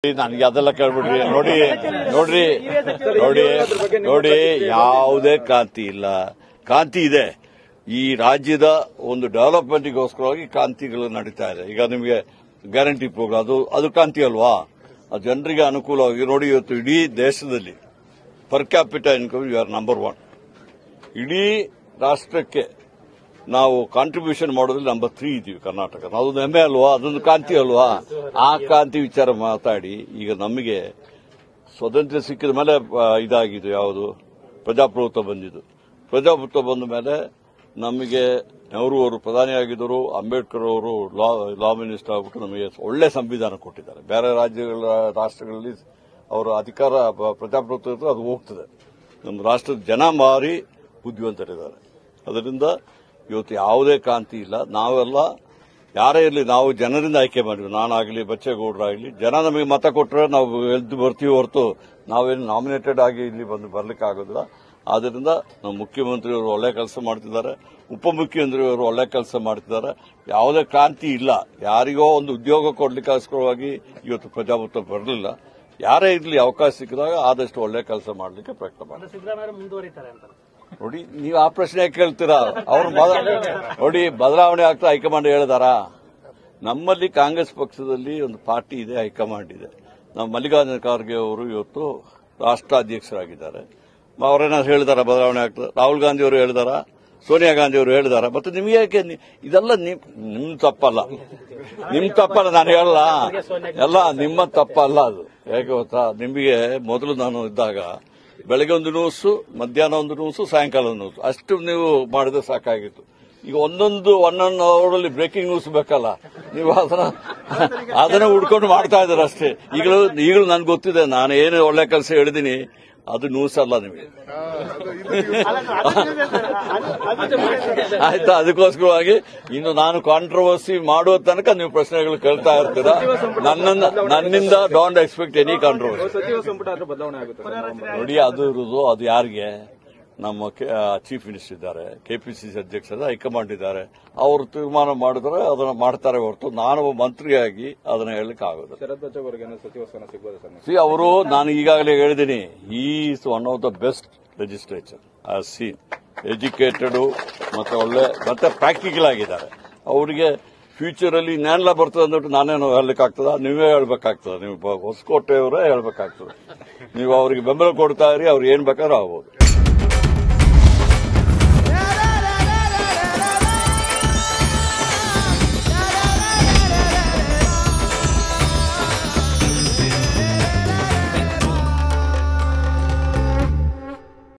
ನನಗೆ ಅದೆಲ್ಲ ಕೇಳ್ಬಿಡ್ರಿ. ನೋಡಿ ನೋಡ್ರಿ ನೋಡಿ ನೋಡಿ ಯಾವುದೇ ಕ್ರಾಂತಿ ಇಲ್ಲ. ಕ್ರಾಂತಿ ಇದೆ. ಈ ರಾಜ್ಯದ ಒಂದು ಡೆವಲಪ್ಮೆಂಟ್ಗೋಸ್ಕರವಾಗಿ ಕ್ರಾಂತಿಗಳು ನಡೀತಾ ಇದೆ. ಈಗ ನಿಮಗೆ ಗ್ಯಾರಂಟಿ ಪ್ರೋಗ್ರಾಮ್ ಅದು ಕ್ರಾಂತಿ ಅಲ್ವಾ? ಅದು ಜನರಿಗೆ ಅನುಕೂಲವಾಗಿ ನೋಡಿ. ಇವತ್ತು ಇಡೀ ದೇಶದಲ್ಲಿ per capital income you are number 1. ಇಡೀ ರಾಷ್ಟ್ರಕ್ಕೆ ನಾವು ಕಾಂಟ್ರಿಬ್ಯೂಷನ್ ಮಾಡೋದ್ರಲ್ಲಿ ನಂಬರ್ 3 ಇದೀವಿ ಕರ್ನಾಟಕ. ಅದೊಂದು ಹೆಮ್ಮೆ ಅಲ್ವಾ? ಅದೊಂದು ಕ್ರಾಂತಿ ಅಲ್ವಾ? ಆ ಕ್ರಾಂತಿ ವಿಚಾರ ಮಾತಾಡಿ ಈಗ ನಮಗೆ ಸ್ವಾತಂತ್ರ್ಯ ಸಿಕ್ಕಿದ ಮೇಲೆ ಇದಾಗಿದ್ದು ಯಾವುದು? ಪ್ರಜಾಪ್ರಭುತ್ವ ಬಂದಿದ್ದು. ಪ್ರಜಾಪ್ರಭುತ್ವ ಬಂದ ಮೇಲೆ ನಮಗೆ ನೆಹರು ಅವರು ಪ್ರಧಾನಿಯಾಗಿದ್ದರು, ಅಂಬೇಡ್ಕರ್ ಅವರು ಲಾ ಮಿನಿಸ್ಟರ್ ಆಗ್ಬಿಟ್ಟು ನಮಗೆ ಒಳ್ಳೆ ಸಂವಿಧಾನ ಕೊಟ್ಟಿದ್ದಾರೆ. ಬೇರೆ ರಾಷ್ಟ್ರಗಳಲ್ಲಿ ಅವರ ಅಧಿಕಾರ ಪ್ರಜಾಪ್ರಭುತ್ವ ಅದು ಹೋಗ್ತದೆ. ನಮ್ಮ ರಾಷ್ಟ್ರದ ಜನ ಮಾರಿ ಬುದ್ಧಿವಂತರಿದ್ದಾರೆ. ಅದರಿಂದ ಇವತ್ತು ಯಾವುದೇ ಕ್ರಾಂತಿ ಇಲ್ಲ. ನಾವೆಲ್ಲ ಯಾರೇ ಇರಲಿ, ನಾವು ಜನರಿಂದ ಆಯ್ಕೆ ಮಾಡಿದ್ವಿ. ನಾನಾಗಲಿ, ಬಚ್ಚೇಗೌಡರಾಗಲಿ, ಜನ ನಮಗೆ ಮತ ಕೊಟ್ಟರೆ ನಾವು ಎದ್ದು ಬರ್ತೀವಿ ಹೊರತು ನಾವೇನು ನಾಮಿನೇಟೆಡ್ ಆಗಿ ಇಲ್ಲಿ ಬರ್ಲಿಕ್ಕೆ ಆಗೋದಿಲ್ಲ. ಆದ್ದರಿಂದ ನಮ್ಮ ಮುಖ್ಯಮಂತ್ರಿಯವರು ಒಳ್ಳೆ ಕೆಲಸ ಮಾಡ್ತಿದ್ದಾರೆ, ಉಪಮುಖ್ಯಮಂತ್ರಿಯವರು ಒಳ್ಳೆ ಕೆಲಸ ಮಾಡ್ತಿದ್ದಾರೆ. ಯಾವುದೇ ಕ್ರಾಂತಿ ಇಲ್ಲ. ಯಾರಿಗೋ ಒಂದು ಉದ್ಯೋಗ ಕೊಡ್ಲಿಕ್ಕೋಸ್ಕರವಾಗಿ ಇವತ್ತು ಪ್ರಜಾಪ್ರಭುತ್ವ ಬರಲಿಲ್ಲ. ಯಾರೇ ಇರಲಿ, ಅವಕಾಶ ಸಿಕ್ಕಿದಾಗ ಆದಷ್ಟು ಒಳ್ಳೆ ಕೆಲಸ ಮಾಡಲಿಕ್ಕೆ ಪ್ರಯತ್ನ ಮಾಡಿ. ನೋಡಿ, ನೀವು ಆ ಪ್ರಶ್ನೆ ಕೇಳ್ತೀರಾ? ಅವರು ನೋಡಿ, ಬದಲಾವಣೆ ಆಗ್ತಾ ಹೈಕಮಾಂಡ್ ಹೇಳಿದಾರ? ನಮ್ಮಲ್ಲಿ ಕಾಂಗ್ರೆಸ್ ಪಕ್ಷದಲ್ಲಿ ಒಂದು ಪಾರ್ಟಿ ಇದೆ, ಹೈಕಮಾಂಡ್ ಇದೆ. ನಮ್ಮ ಮಲ್ಲಿಕಾರ್ಜುನ ಖರ್ಗೆ ಅವರು ಇವತ್ತು ರಾಷ್ಟ್ರಾಧ್ಯಕ್ಷರಾಗಿದ್ದಾರೆ. ಅವರೇನಾದ್ರು ಹೇಳಿದಾರ ಬದಲಾವಣೆ ಆಗ್ತದೆ? ರಾಹುಲ್ ಗಾಂಧಿ ಅವರು ಹೇಳಿದಾರ? ಸೋನಿಯಾ ಗಾಂಧಿ ಅವರು ಹೇಳಿದಾರ? ಮತ್ತೆ ನಿಮಗೆ ಯಾಕೆ ಇದೆಲ್ಲ ನಿಮ್ ತಪ್ಪಲ್ಲ, ನಾನು ಹೇಳಲ್ಲ, ಎಲ್ಲ ನಿಮ್ಮ ತಪ್ಪಲ್ಲ. ಅದು ಹೇಗೆ ಗೊತ್ತಾ? ನಿಮಗೆ ಮೊದಲು ನಾನು ಇದ್ದಾಗ ಬೆಳಗ್ಗೆ ಒಂದು ನ್ಯೂಸು, ಮಧ್ಯಾಹ್ನ ಒಂದು ನ್ಯೂಸು, ಸಾಯಂಕಾಲ ಒಂದು ನ್ಯೂಸು, ಅಷ್ಟು ನೀವು ಮಾಡಿದ್ರೆ ಸಾಕಾಗಿತ್ತು. ಈಗ ಒಂದೊಂದು ಅವರಲ್ಲಿ ಬ್ರೇಕಿಂಗ್ ನ್ಯೂಸ್ ಬೇಕಲ್ಲ, ನೀವು ಅದನ್ನ ಹುಡ್ಕೊಂಡು ಮಾಡ್ತಾ ಇದ್ದಾರೆ ಅಷ್ಟೇ. ಈಗಲೂ ನನ್ಗೆ ಗೊತ್ತಿದೆ, ನಾನು ಏನು ಒಳ್ಳೆ ಕೆಲಸ ಹೇಳಿದೀನಿ ಅದು ನ್ಯೂಸ್ ಅಲ್ಲ ನಿಮಗೆ. ಆಯ್ತಾ? ಅದಕ್ಕೋಸ್ಕರವಾಗಿ ಇನ್ನು ನಾನು ಕಾಂಟ್ರವರ್ಸಿ ಮಾಡುವ ತನಕ ನೀವು ಪ್ರಶ್ನೆಗಳು ಕೇಳ್ತಾ ಇರ್ತೀರಾ. ನನ್ನಿಂದ ಡೋಂಟ್ ಎಕ್ಸ್ಪೆಕ್ಟ್ ಎನಿ ಕಾಂಟ್ರವರ್ಸಿ. ನೋಡಿ, ಅದು ಇರುವುದು ಅದು ಯಾರಿಗೆ? ನಮ್ಮ ಚೀಫ್ ಮಿನಿಸ್ಟರ್ ಇದ್ದಾರೆ, ಕೆಪಿಸಿಸಿ ಅಧ್ಯಕ್ಷರ, ಹೈಕಮಾಂಡ್ ಇದ್ದಾರೆ. ಅವರು ತೀರ್ಮಾನ ಮಾಡಿದ್ರೆ ಅದನ್ನ ಮಾಡ್ತಾರೆ ಹೊರತು ನಾನು ಮಂತ್ರಿಯಾಗಿ ಅದನ್ನ ಹೇಳಲಿಕ್ಕೆ ಆಗೋದು. ಅವರು, ನಾನು ಈಗಾಗಲೇ ಹೇಳಿದ್ದೀನಿ, is one of the best legislature I seen. Educated ಮತ್ತೆ ಒಳ್ಳೆ ಮತ್ತೆ ಪ್ರಾಕ್ಟಿಕಲ್ ಆಗಿದ್ದಾರೆ. ಅವರಿಗೆ ಫ್ಯೂಚರ್ ಅಲ್ಲಿ ನ್ಯಾನ್ಲ ಬರ್ತದೆ ಅಂದ್ಬಿಟ್ಟು ನಾನೇನು ಹೇಳಲಿಕ್ಕಾಗ್ತದ? ನೀವೇ ಹೇಳ್ಬೇಕಾಗ್ತದೆ. ನೀವು ಹೊಸಕೋಟೆಯವರೇ ಹೇಳ್ಬೇಕಾಗ್ತದೆ. ನೀವು ಅವರಿಗೆ ಬೆಂಬಲ ಕೊಡ್ತಾ ಇರಿ, ಅವ್ರು ಏನ್ ಬೇಕಾದ್ರೂ ಆಗ್ಬೋದು.